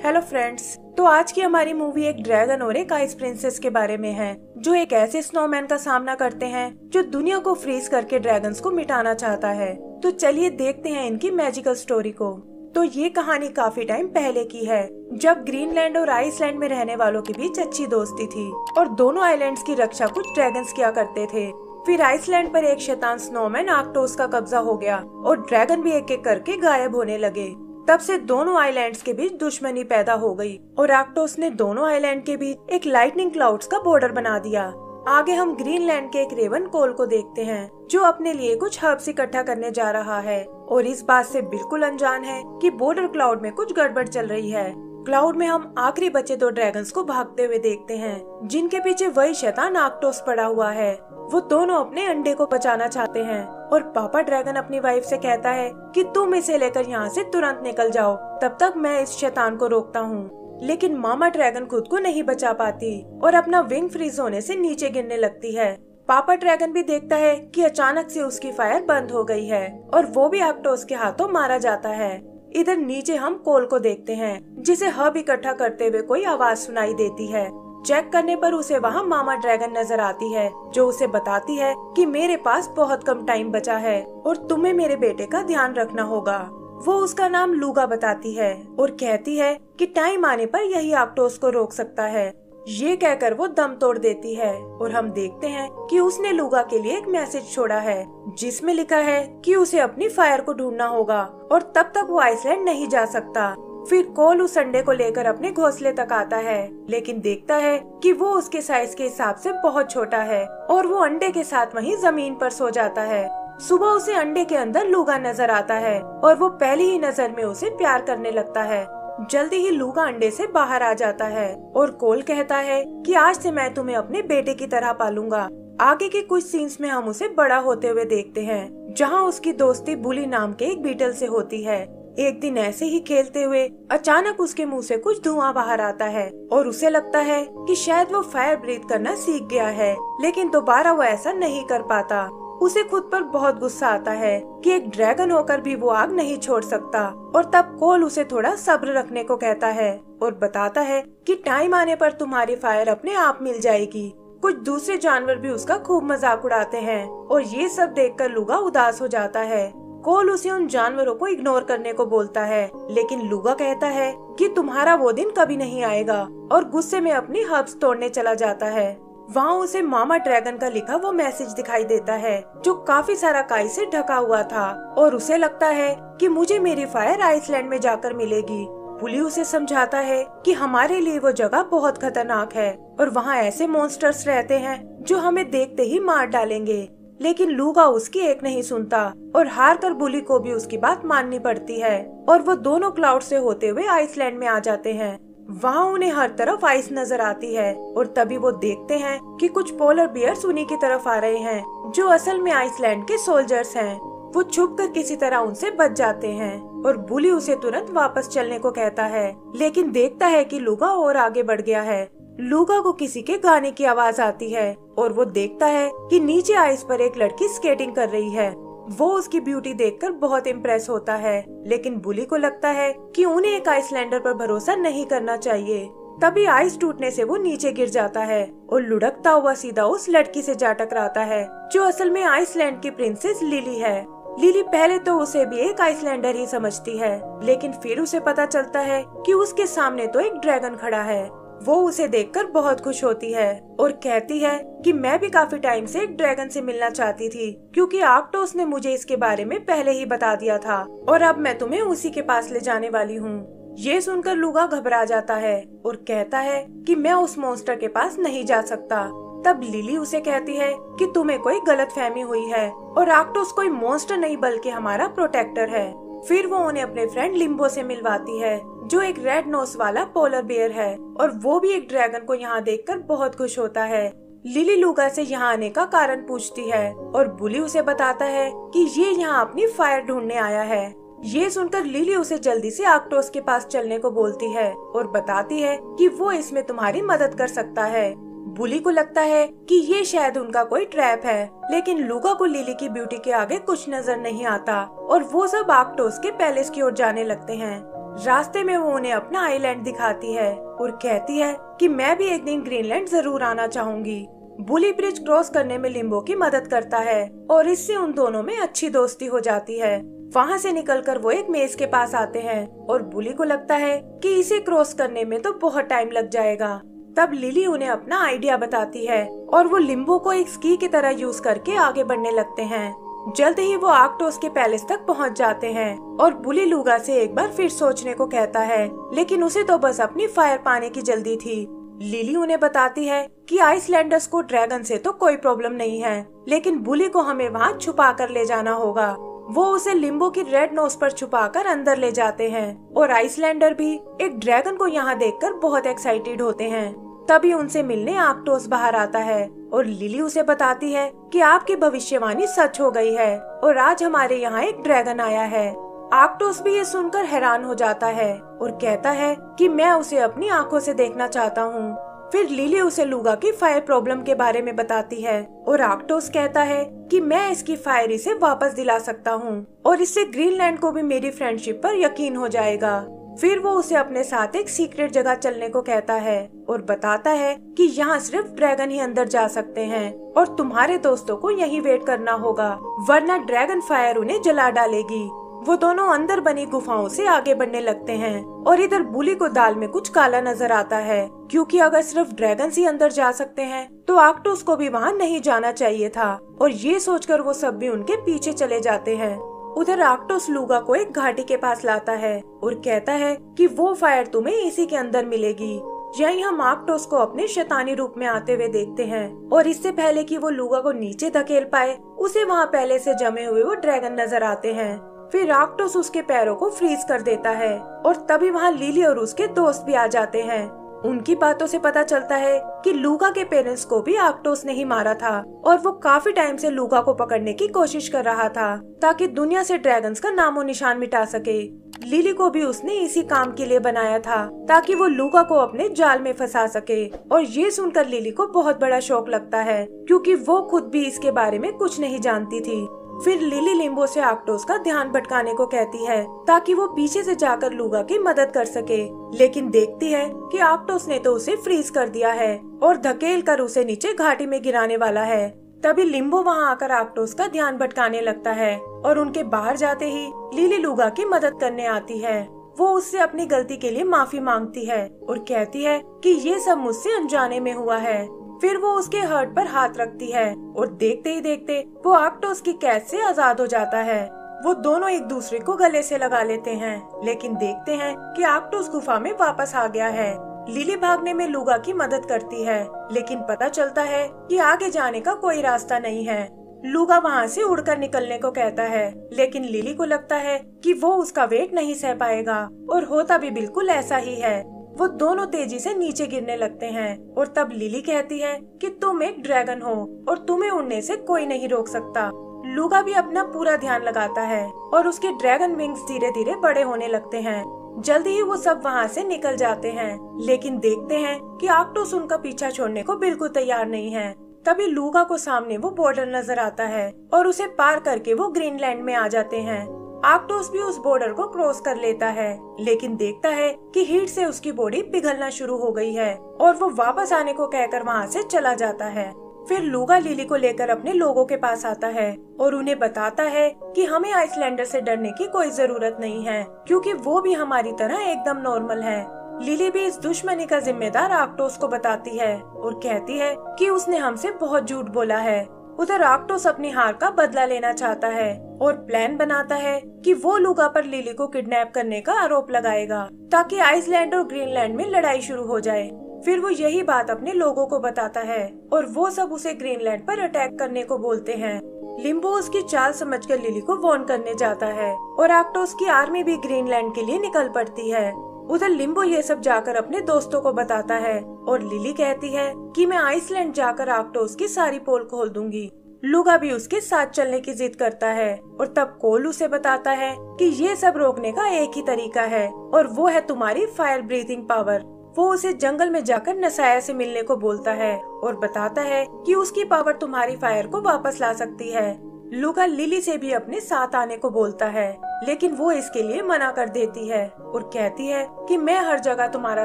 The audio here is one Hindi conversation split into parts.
हेलो फ्रेंड्स, तो आज की हमारी मूवी एक ड्रैगन और एक आइस प्रिंसेस के बारे में है जो एक ऐसे स्नोमैन का सामना करते हैं जो दुनिया को फ्रीज करके ड्रैगन्स को मिटाना चाहता है। तो चलिए देखते हैं इनकी मैजिकल स्टोरी को। तो ये कहानी काफी टाइम पहले की है, जब ग्रीनलैंड और आइसलैंड में रहने वालों के बीच अच्छी दोस्ती थी और दोनों आइलैंड्स की रक्षा कुछ ड्रैगन्स किया करते थे। फिर आइसलैंड पर एक शैतान स्नोमैन आर्कटोस का कब्जा हो गया और ड्रैगन भी एक एक करके गायब होने लगे। तब से दोनों आइलैंड्स के बीच दुश्मनी पैदा हो गई और आर्कटोस ने दोनों आइलैंड के बीच एक लाइटनिंग क्लाउड्स का बॉर्डर बना दिया। आगे हम ग्रीनलैंड के एक रेवन कोल को देखते हैं जो अपने लिए कुछ हर्ब्स इकट्ठा करने जा रहा है और इस बात से बिल्कुल अनजान है कि बॉर्डर क्लाउड में कुछ गड़बड़ चल रही है। क्लाउड में हम आखिरी बचे दो ड्रैगन्स को भागते हुए देखते हैं जिनके पीछे वही शैतान आर्कटोस पड़ा हुआ है। वो दोनों अपने अंडे को बचाना चाहते हैं और पापा ड्रैगन अपनी वाइफ से कहता है कि तुम इसे लेकर यहाँ से तुरंत निकल जाओ, तब तक मैं इस शैतान को रोकता हूँ। लेकिन मामा ड्रैगन खुद को नहीं बचा पाती और अपना विंग फ्रीज होने से नीचे गिरने लगती है। पापा ड्रैगन भी देखता है कि अचानक से उसकी फायर बंद हो गई है और वो भी आर्कटोस के हाथों मारा जाता है। इधर नीचे हम कोल को देखते हैं जिसे हब इकट्ठा करते हुए कोई आवाज सुनाई देती है। चेक करने पर उसे वहाँ मामा ड्रैगन नजर आती है जो उसे बताती है कि मेरे पास बहुत कम टाइम बचा है और तुम्हें मेरे बेटे का ध्यान रखना होगा। वो उसका नाम लूगा बताती है और कहती है कि टाइम आने पर यही आर्कटोस को रोक सकता है। ये कहकर वो दम तोड़ देती है और हम देखते हैं कि उसने लूगा के लिए एक मैसेज छोड़ा है जिसमें लिखा है कि उसे अपनी फायर को ढूंढना होगा और तब तक वो आइसलैंड नहीं जा सकता। फिर कोल उस अंडे को लेकर अपने घोंसले तक आता है लेकिन देखता है कि वो उसके साइज के हिसाब से बहुत छोटा है और वो अंडे के साथ वहीं जमीन पर सो जाता है। सुबह उसे अंडे के अंदर लूगा नजर आता है और वो पहली ही नजर में उसे प्यार करने लगता है। जल्दी ही लूगा अंडे से बाहर आ जाता है और कोल कहता है कि आज से मैं तुम्हें अपने बेटे की तरह पालूंगा। आगे के कुछ सीन्स में हम उसे बड़ा होते हुए देखते हैं जहाँ उसकी दोस्ती बुली नाम के एक बीटल से होती है। एक दिन ऐसे ही खेलते हुए अचानक उसके मुंह से कुछ धुआं बाहर आता है और उसे लगता है कि शायद वो फायर ब्रीथ करना सीख गया है, लेकिन दोबारा वो ऐसा नहीं कर पाता। उसे खुद पर बहुत गुस्सा आता है कि एक ड्रैगन होकर भी वो आग नहीं छोड़ सकता और तब कोल उसे थोड़ा सब्र रखने को कहता है और बताता है कि टाइम आने पर तुम्हारी फायर अपने आप मिल जाएगी। कुछ दूसरे जानवर भी उसका खूब मजाक उड़ाते हैं और ये सब देखकर लूगा उदास हो जाता है। कोल उसे उन जानवरों को इग्नोर करने को बोलता है लेकिन लूगा कहता है कि तुम्हारा वो दिन कभी नहीं आएगा और गुस्से में अपनी हर्ब्स तोड़ने चला जाता है। वहाँ उसे मामा ड्रैगन का लिखा वो मैसेज दिखाई देता है जो काफी सारा काई से ढका हुआ था और उसे लगता है कि मुझे मेरी फायर आइसलैंड में जाकर मिलेगी। पुली उसे समझाता है कि हमारे लिए वो जगह बहुत खतरनाक है और वहाँ ऐसे मॉन्स्टर्स रहते हैं जो हमें देखते ही मार डालेंगे। लेकिन लूगा उसकी एक नहीं सुनता और हार कर बुली को भी उसकी बात माननी पड़ती है और वो दोनों क्लाउड से होते हुए आइसलैंड में आ जाते हैं। वहाँ उन्हें हर तरफ आइस नजर आती है और तभी वो देखते हैं कि कुछ पोलर बियर्स उन्हीं की तरफ आ रहे हैं जो असल में आइसलैंड के सोल्जर्स हैं। वो छुपकर किसी तरह उनसे बच जाते हैं और बुली उसे तुरंत वापस चलने को कहता है लेकिन देखता है कि लूगा और आगे बढ़ गया है। लूगा को किसी के गाने की आवाज आती है और वो देखता है कि नीचे आइस पर एक लड़की स्केटिंग कर रही है। वो उसकी ब्यूटी देखकर बहुत इम्प्रेस होता है लेकिन बुली को लगता है कि उन्हें एक आइसलैंडर पर भरोसा नहीं करना चाहिए। तभी आइस टूटने से वो नीचे गिर जाता है और लुढ़कता हुआ सीधा उस लड़की से जा टकराता है जो असल में आइसलैंड की प्रिंसेस लिली है। लिली पहले तो उसे भी एक आइसलैंडर ही समझती है लेकिन फिर उसे पता चलता है कि उसके सामने तो एक ड्रैगन खड़ा है। वो उसे देखकर बहुत खुश होती है और कहती है कि मैं भी काफी टाइम से एक ड्रैगन से मिलना चाहती थी क्योंकि आर्कटोस ने मुझे इसके बारे में पहले ही बता दिया था और अब मैं तुम्हें उसी के पास ले जाने वाली हूँ। ये सुनकर लूगा घबरा जाता है और कहता है कि मैं उस मॉन्स्टर के पास नहीं जा सकता। तब लिली उसे कहती है कि तुम्हें कोई गलतफहमी हुई है और आर्कटोस कोई मॉन्स्टर नहीं बल्कि हमारा प्रोटेक्टर है। फिर वो उन्हें अपने फ्रेंड लिम्बो से मिलवाती है जो एक रेड नोस वाला पोलर बेयर है और वो भी एक ड्रैगन को यहाँ देखकर बहुत खुश होता है। लिली लूगा से यहाँ आने का कारण पूछती है और बुली उसे बताता है कि ये यहाँ अपनी फायर ढूंढने आया है। ये सुनकर लिली उसे जल्दी से आर्कटोस के पास चलने को बोलती है और बताती है कि वो इसमें तुम्हारी मदद कर सकता है। बुली को लगता है कि ये शायद उनका कोई ट्रैप है लेकिन लूगा को लिली की ब्यूटी के आगे कुछ नजर नहीं आता और वो सब आर्कटोस के पैलेस की ओर जाने लगते हैं। रास्ते में वो उन्हें अपना आइलैंड दिखाती है और कहती है कि मैं भी एक दिन ग्रीनलैंड जरूर आना चाहूंगी। बुली ब्रिज क्रॉस करने में लिम्बो की मदद करता है और इससे उन दोनों में अच्छी दोस्ती हो जाती है। वहाँ से निकलकर वो एक मेज के पास आते हैं और बुली को लगता है कि इसे क्रॉस करने में तो बहुत टाइम लग जाएगा। तब लिली उन्हें अपना आइडिया बताती है और वो लिम्बो को एक स्की की तरह यूज करके आगे बढ़ने लगते हैं। जल्द ही वो आर्कटोस के पैलेस तक पहुंच जाते हैं और बुली लूगा से एक बार फिर सोचने को कहता है, लेकिन उसे तो बस अपनी फायर पाने की जल्दी थी। लिली उन्हें बताती है कि आइसलैंडर्स को ड्रैगन से तो कोई प्रॉब्लम नहीं है, लेकिन बुली को हमें वहाँ छुपा कर ले जाना होगा। वो उसे लिम्बो की रेड नोज पर छुपाकर अंदर ले जाते हैं और आइसलैंडर भी एक ड्रैगन को यहाँ देखकर बहुत एक्साइटेड होते हैं। तभी उनसे मिलने आर्कटोस बाहर आता है और लिली उसे बताती है कि आपकी भविष्यवाणी सच हो गई है और आज हमारे यहाँ एक ड्रैगन आया है। आर्कटोस भी ये सुनकर हैरान हो जाता है और कहता है कि मैं उसे अपनी आंखों से देखना चाहता हूँ। फिर लिली उसे लूगा की फायर प्रॉब्लम के बारे में बताती है और आर्कटोस कहता है कि मैं इसकी फायर इसे वापस दिला सकता हूँ और इससे ग्रीनलैंड को भी मेरी फ्रेंडशिप पर यकीन हो जाएगा। फिर वो उसे अपने साथ एक सीक्रेट जगह चलने को कहता है और बताता है कि यहाँ सिर्फ ड्रैगन ही अंदर जा सकते हैं और तुम्हारे दोस्तों को यहीं वेट करना होगा, वरना ड्रैगन फायर उन्हें जला डालेगी। वो दोनों अंदर बनी गुफाओं से आगे बढ़ने लगते हैं और इधर बुली को दाल में कुछ काला नजर आता है, क्योंकि अगर सिर्फ ड्रैगन ही अंदर जा सकते हैं तो आर्कटोस को भी वहाँ नहीं जाना चाहिए था और ये सोचकर वो सब भी उनके पीछे चले जाते हैं। उधर आर्कटोस लूगा को एक घाटी के पास लाता है और कहता है कि वो फायर तुम्हें इसी के अंदर मिलेगी। यहीं हम आर्कटोस को अपने शैतानी रूप में आते हुए देखते हैं और इससे पहले कि वो लूगा को नीचे धकेल पाए उसे वहाँ पहले से जमे हुए वो ड्रैगन नजर आते हैं। फिर आर्कटोस उसके पैरों को फ्रीज कर देता है और तभी वहाँ लिली और उसके दोस्त भी आ जाते हैं। उनकी बातों से पता चलता है कि लूगा के पेरेंट्स को भी आर्कटोस ने ही मारा था और वो काफी टाइम से लूगा को पकड़ने की कोशिश कर रहा था ताकि दुनिया से ड्रैगन्स का नामो निशान मिटा सके। लिली को भी उसने इसी काम के लिए बनाया था ताकि वो लूगा को अपने जाल में फंसा सके और ये सुनकर लिली को बहुत बड़ा शौक लगता है, क्योंकि वो खुद भी इसके बारे में कुछ नहीं जानती थी। फिर लिली लिम्बो से आर्कटोस का ध्यान भटकाने को कहती है ताकि वो पीछे से जाकर लूगा की मदद कर सके, लेकिन देखती है कि आर्कटोस ने तो उसे फ्रीज कर दिया है और धकेल कर उसे नीचे घाटी में गिराने वाला है। तभी लिम्बो वहाँ आकर आर्कटोस का ध्यान भटकाने लगता है और उनके बाहर जाते ही लिली लूगा की मदद करने आती है। वो उससे अपनी गलती के लिए माफी मांगती है और कहती है कि ये सब मुझसे अनजाने में हुआ है। फिर वो उसके हर्ट पर हाथ रखती है और देखते ही देखते वो आर्कटोस की कैद से आजाद हो जाता है। वो दोनों एक दूसरे को गले से लगा लेते हैं, लेकिन देखते हैं कि आर्कटोस गुफा में वापस आ गया है। लिली भागने में लूगा की मदद करती है, लेकिन पता चलता है कि आगे जाने का कोई रास्ता नहीं है। लूगा वहाँ से उड़कर निकलने को कहता है, लेकिन लिली को लगता है कि वो उसका वेट नहीं सह पाएगा और होता भी बिल्कुल ऐसा ही है। वो दोनों तेजी से नीचे गिरने लगते हैं और तब लिली कहती है कि तुम एक ड्रैगन हो और तुम्हें उड़ने से कोई नहीं रोक सकता। लूगा भी अपना पूरा ध्यान लगाता है और उसके ड्रैगन विंग्स धीरे धीरे बड़े होने लगते हैं। जल्दी ही वो सब वहाँ से निकल जाते हैं, लेकिन देखते हैं कि आर्कटोस उनका पीछा छोड़ने को बिल्कुल तैयार नहीं है। तभी लूगा को सामने वो बॉर्डर नजर आता है और उसे पार करके वो ग्रीनलैंड में आ जाते हैं। आर्कटोस भी उस बॉर्डर को क्रॉस कर लेता है, लेकिन देखता है कि हीट से उसकी बॉडी पिघलना शुरू हो गई है और वो वापस आने को कहकर वहाँ से चला जाता है। फिर लूगा लिली को लेकर अपने लोगों के पास आता है और उन्हें बताता है कि हमें आइसलैंडर से डरने की कोई जरूरत नहीं है, क्योंकि वो भी हमारी तरह एकदम नॉर्मल है। लिली भी इस दुश्मनी का जिम्मेदार आर्कटोस को बताती है और कहती है कि उसने हमसे बहुत झूठ बोला है। उधर आर्कटोस अपनी हार का बदला लेना चाहता है और प्लान बनाता है कि वो लूगा पर लिली को किडनैप करने का आरोप लगाएगा ताकि आइसलैंड और ग्रीनलैंड में लड़ाई शुरू हो जाए। फिर वो यही बात अपने लोगों को बताता है और वो सब उसे ग्रीनलैंड पर अटैक करने को बोलते हैं। लिम्बो उसकी चाल समझकर लिली को वार्न करने जाता है और आर्कटोस की आर्मी भी ग्रीनलैंड के लिए निकल पड़ती है। उधर लिम्बो ये सब जाकर अपने दोस्तों को बताता है और लिली कहती है कि मैं आइसलैंड जाकर आर्कटोस की सारी पोल खोल दूंगी। लूगा भी उसके साथ चलने की जिद करता है और तब कोल उसे बताता है कि ये सब रोकने का एक ही तरीका है और वो है तुम्हारी फायर ब्रीथिंग पावर। वो उसे जंगल में जाकर नसाया से मिलने को बोलता है और बताता है कि उसकी पावर तुम्हारी फायर को वापस ला सकती है। लूगा लिली से भी अपने साथ आने को बोलता है, लेकिन वो इसके लिए मना कर देती है और कहती है कि मैं हर जगह तुम्हारा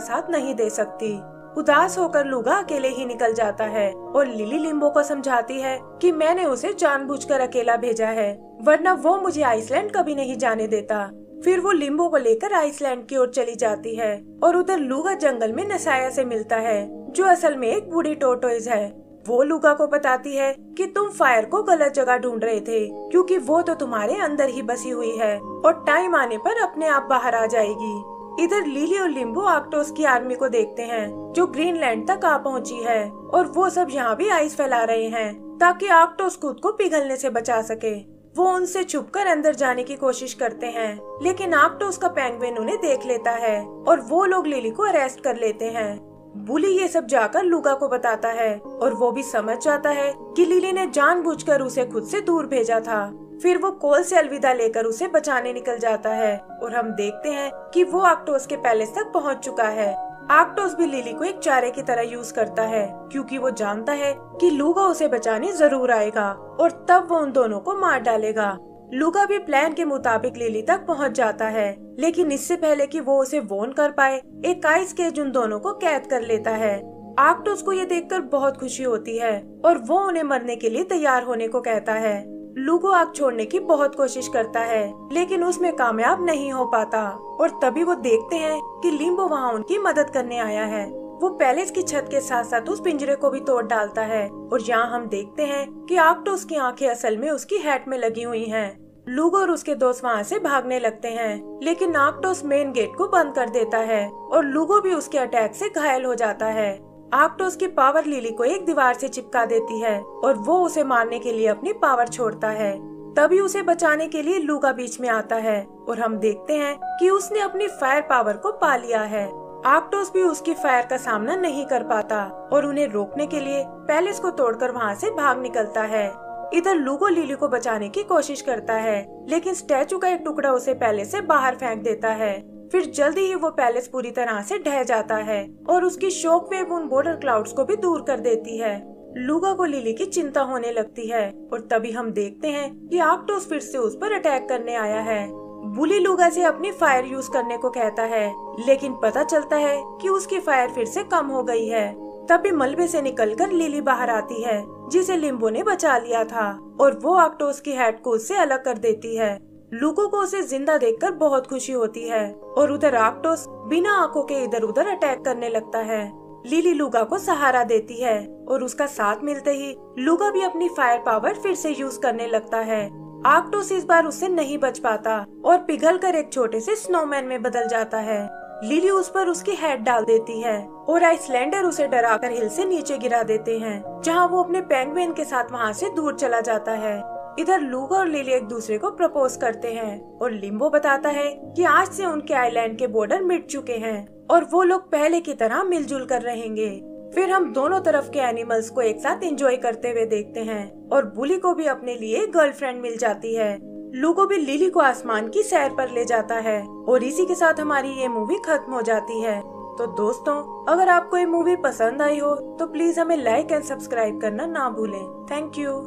साथ नहीं दे सकती। उदास होकर लूगा अकेले ही निकल जाता है और लिली लिम्बो को समझाती है कि मैंने उसे जानबूझकर अकेला भेजा है, वरना वो मुझे आइसलैंड कभी नहीं जाने देता। फिर वो लिम्बो को लेकर आइसलैंड की ओर चली जाती है और उधर लूगा जंगल में नसाया से मिलता है, जो असल में एक बूढ़ी टोर्टोइज है। वो लूगा को बताती है कि तुम फायर को गलत जगह ढूंढ रहे थे, क्योंकि वो तो तुम्हारे अंदर ही बसी हुई है और टाइम आने पर अपने आप बाहर आ जाएगी। इधर लिली और लिम्बो आर्कटोस की आर्मी को देखते हैं, जो ग्रीनलैंड तक आ पहुंची है और वो सब यहाँ भी आइस फैला रहे हैं ताकि आर्कटोस खुद को पिघलने से बचा सके। वो उनसे छुपकर अंदर जाने की कोशिश करते हैं, लेकिन आर्कटोस का पेंगुइन उन्हें देख लेता है और वो लोग लिली को अरेस्ट कर लेते हैं। बुली ये सब जाकर लूगा को बताता है और वो भी समझ जाता है कि लिली ने जानबूझकर उसे खुद से दूर भेजा था। फिर वो कोल से अलविदा लेकर उसे बचाने निकल जाता है और हम देखते हैं कि वो आर्कटोस के पैलेस तक पहुंच चुका है। आर्कटोस भी लिली को एक चारे की तरह यूज करता है, क्योंकि वो जानता है कि लूगा उसे बचाने जरूर आएगा और तब वो उन दोनों को मार डालेगा। लूगा भी प्लान के मुताबिक लिली तक पहुंच जाता है, लेकिन इससे पहले कि वो उसे वॉर्न कर पाए, एक आइस केज उन दोनों को कैद कर लेता है। आर्कटोस को ये देखकर बहुत खुशी होती है और वो उन्हें मरने के लिए तैयार होने को कहता है। लूगो आग छोड़ने की बहुत कोशिश करता है, लेकिन उसमें कामयाब नहीं हो पाता और तभी वो देखते हैं कि लिम्बो वहाँ उनकी मदद करने आया है। वो पैलेस की छत के साथ साथ उस पिंजरे को भी तोड़ डालता है और यहाँ हम देखते हैं कि आर्कटोस की आंखें असल में उसकी हैट में लगी हुई हैं। लूगो और उसके दोस्त वहाँ से भागने लगते हैं, लेकिन आर्कटोस मेन गेट को बंद कर देता है और लूगो भी उसके अटैक से घायल हो जाता है। आर्कटोस की पावर लिली को एक दीवार से चिपका देती है और वो उसे मारने के लिए अपनी पावर छोड़ता है। तभी उसे बचाने के लिए लूगा बीच में आता है और हम देखते हैं कि उसने अपनी फायर पावर को पा लिया है। आर्कटोस भी उसकी फायर का सामना नहीं कर पाता और उन्हें रोकने के लिए पैलेस को तोड़कर वहाँ से भाग निकलता है। इधर लूगो लिली को बचाने की कोशिश करता है, लेकिन स्टैचू का एक टुकड़ा उसे पैलेस से बाहर फेंक देता है। फिर जल्दी ही वो पैलेस पूरी तरह से ढह जाता है और उसकी शॉक वेव उन बॉर्डर क्लाउड्स को भी दूर कर देती है। लूगा को लिली की चिंता होने लगती है और तभी हम देखते हैं कि आर्कटोस फिर से उस पर अटैक करने आया है। बुली लूगा से अपनी फायर यूज करने को कहता है, लेकिन पता चलता है कि उसकी फायर फिर से कम हो गई है। तभी मलबे से निकलकर लिली बाहर आती है, जिसे लिम्बो ने बचा लिया था, और वो आर्कटोस की हेड को उससे अलग कर देती है। लूगो को उसे जिंदा देखकर बहुत खुशी होती है और उधर आर्कटोस बिना आंखों के इधर उधर अटैक करने लगता है। लिली लूगा को सहारा देती है और उसका साथ मिलते ही लूगा भी अपनी फायर पावर फिर से यूज करने लगता है। आर्कटोस इस बार उससे नहीं बच पाता और पिघलकर एक छोटे से स्नोमैन में बदल जाता है। लिली उस पर उसकी हेड डाल देती है और आइसलैंडर उसे डराकर हिल से नीचे गिरा देते हैं, जहां वो अपने पेंगुइन के साथ वहां से दूर चला जाता है। इधर लूगा और लिली एक दूसरे को प्रपोज करते हैं और लिम्बो बताता है कि आज से उनके आइलैंड के बॉर्डर मिट चुके हैं और वो लोग पहले की तरह मिलजुल कर रहेंगे। फिर हम दोनों तरफ के एनिमल्स को एक साथ एंजॉय करते हुए देखते हैं और बुली को भी अपने लिए गर्लफ्रेंड मिल जाती है। लूगो भी लिली को आसमान की सैर पर ले जाता है और इसी के साथ हमारी ये मूवी खत्म हो जाती है। तो दोस्तों, अगर आपको ये मूवी पसंद आई हो तो प्लीज हमें लाइक एंड सब्सक्राइब करना ना भूलें। Thank you.